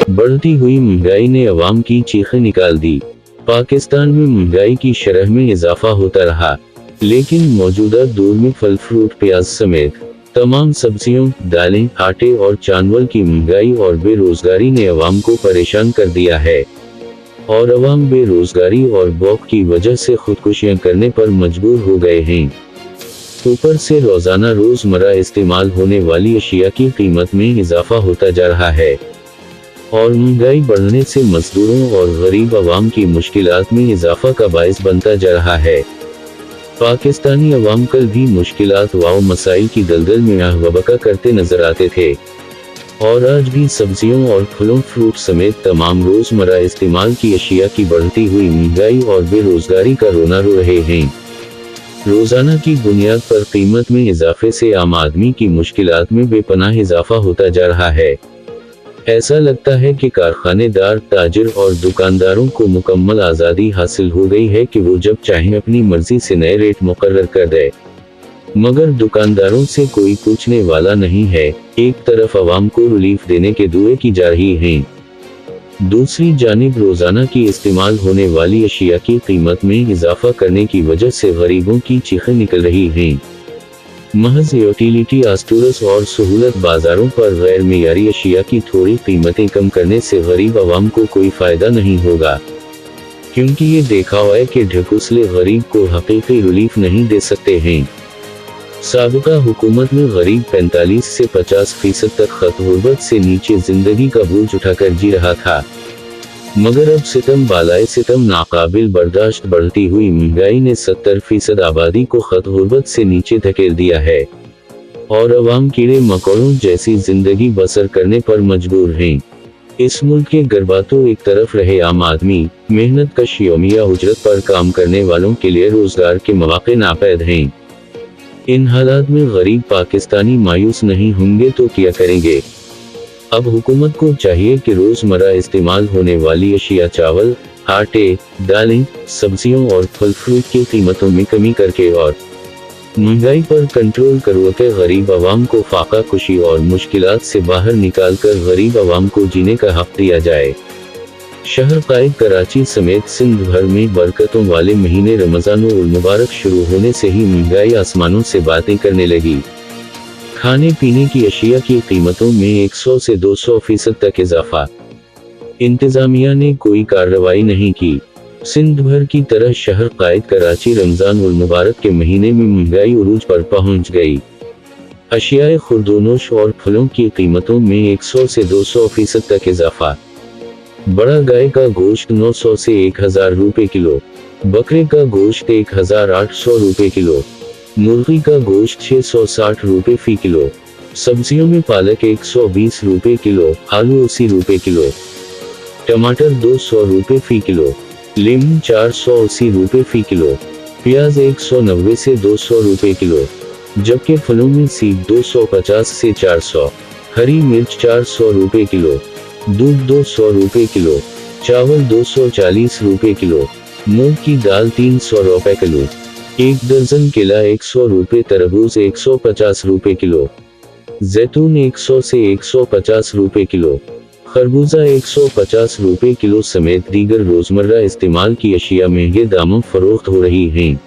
बढ़ती हुई महंगाई ने अवाम की चीखें निकाल दी। पाकिस्तान में महंगाई की शरह में इजाफा होता रहा, लेकिन मौजूदा दौर में फल फ्रूट प्याज समेत तमाम सब्जियों, दालें, आटे और चावल की महंगाई और बेरोजगारी ने अवाम को परेशान कर दिया है, और अवाम बेरोजगारी और भूख की वजह से खुदकुशियां करने पर मजबूर हो गए हैं। ऊपर से रोजाना रोजमर्रा इस्तेमाल होने वाली अशिया की कीमत में इजाफा होता जा रहा है, और महंगाई बढ़ने से मजदूरों और गरीब अवाम की मुश्किलात में इजाफा का बायस बनता जा रहा है। पाकिस्तानी अवाम कल भी मुश्किलात व मसाइल की दलदल में आहवबका करते नजर आते थे, और आज भी सब्जियों और फलों फ्रूट समेत तमाम रोजमर्रा इस्तेमाल की अशिया की बढ़ती हुई महंगाई और बेरोजगारी का रोना रो रहे हैं। रोजाना की बुनियाद पर कीमत में इजाफे से आम आदमी की मुश्किलात में बेपनाह इजाफा होता जा रहा है। ऐसा लगता है कि कारखानेदार, ताजिर और दुकानदारों को मुकम्मल आज़ादी हासिल हो गई है कि वो जब चाहें अपनी मर्जी से नए रेट मुकर्रर कर दे, मगर दुकानदारों से कोई पूछने वाला नहीं है। एक तरफ अवाम को रिलीफ देने के दुए की जा रही हैं, दूसरी जानिब रोजाना की इस्तेमाल होने वाली अशिया की कीमत में इजाफा करने की वजह से गरीबों की चीखें निकल रही हैं। महज यूटिलिटी स्टोर्स और सहूलत बाजारों पर गैर मेयारी अशिया की थोड़ी कीमतें कम करने से गरीब अवाम को कोई फायदा नहीं होगा, क्योंकि ये देखा हुआ है कि ढकोसले गरीब को हकीकी रिलीफ नहीं दे सकते हैं। साबिका हुकूमत में गरीब 45 से 50% तक खत-गुर्बत से नीचे जिंदगी का बोझ उठाकर जी रहा था, मगर अब सितम बालाए सितम नाकाबिल बर्दाश्त बढ़ती हुई महंगाई ने 70% आबादी को खत-गुर्बत से नीचे धकेल दिया है, और अवाम कीड़े मकोड़ों जैसी जिंदगी बसर करने पर मजबूर हैं। इस मुल्क के गरबातों एक तरफ रहे आम आदमी, मेहनत कश यौमिया उजरत पर काम करने वालों के लिए रोजगार के मौके नापैद हैं। इन हालात में गरीब पाकिस्तानी मायूस नहीं होंगे तो क्या करेंगे? अब हुकूमत को चाहिए कि रोजमर्रा इस्तेमाल होने वाली अशिया चावल, आटे, दालें, सब्जियों और फल फ्रूट की कीमतों में कमी करके और महंगाई पर कंट्रोल करके गरीब अवाम को फाका कुशी और मुश्किलात से बाहर निकालकर गरीब अवाम को जीने का हक दिया जाए। शहर कायद कराची समेत सिंध भर में बरकतों वाले महीने रमजानुल मुबारक शुरू होने से ही महंगाई आसमानों से बातें करने लगी। खाने पीने की अशिया की कीमतों में 100 से 200% तक इजाफा। इंतजामिया ने कोई कार्रवाई नहीं की। सिंध भर की तरह शहर कायद कराची रमजानुल मुबारक के महीने में महंगाई उरूज पर पहुंच गई। अशियाए खुर्दोनोश और फलों की कीमतों में 100 से 200% तक इजाफा। बड़ा गाय का गोश्त 900 से 1000 रुपए किलो, बकरे का गोश्त 1800 रुपए किलो, मुर्गी का गोश्त 660 रुपए फी किलो, सब्जियों में पालक 120 रुपए किलो, आलू 80 रुपए किलो, टमाटर 200 रुपए फी किलो, लीमू 480 रुपए फी किलो, प्याज 190 से 200 रुपए किलो, जबकि फलों में सेब 250 से 400, हरी मिर्च 400 रुपए किलो, दूध 200 रुपए किलो, चावल 240 रुपए किलो, मूंग की दाल 300 रुपए किलो, एक दर्जन केला 100 रुपए, तरबूज 150 रुपए किलो, जैतून 100 से 150 रुपए किलो, खरबूजा 150 रुपए किलो समेत दीगर रोजमर्रा इस्तेमाल की अशिया महंगे दामों फरोख्त हो रही हैं,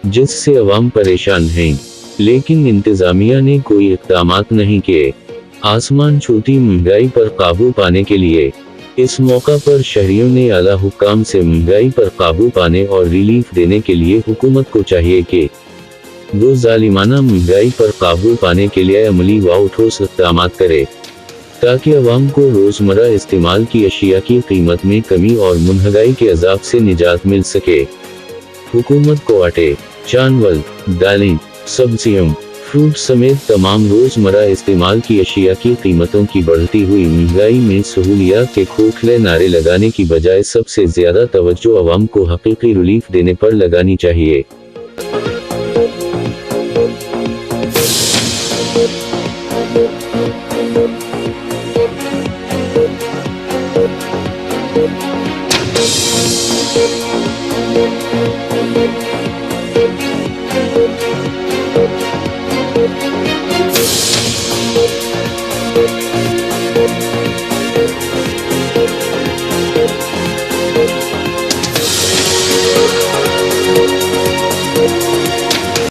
जिससे अवाम परेशान हैं। लेकिन इंतजामिया ने कोई इक़दामात नहीं किए। आसमान छूती महंगाई पर काबू पाने के लिए इस मौका पर शहरियों ने आला हुक्काम से महंगाई पर काबू पाने और रिलीफ देने के लिए हुकूमत को चाहिए कि वो जालिमाना महंगाई पर काबू पाने के लिए अमली व ठोस इक़दामात करे, ताकि अवाम को रोजमर्रा इस्तेमाल की अशिया की कीमत में कमी और महंगाई के अजाब से निजात मिल सके। हुकूमत को आटे, चावल, दालें, सब्जियों, फ्रूट समेत तमाम रोजमर्रा इस्तेमाल की अशिया की कीमतों की बढ़ती हुई महंगाई में सहूलियात के खोखले नारे लगाने की बजाय सबसे ज्यादा तवज्जो अवाम को हकीकी रिलीफ देने पर लगानी चाहिए। Thank you.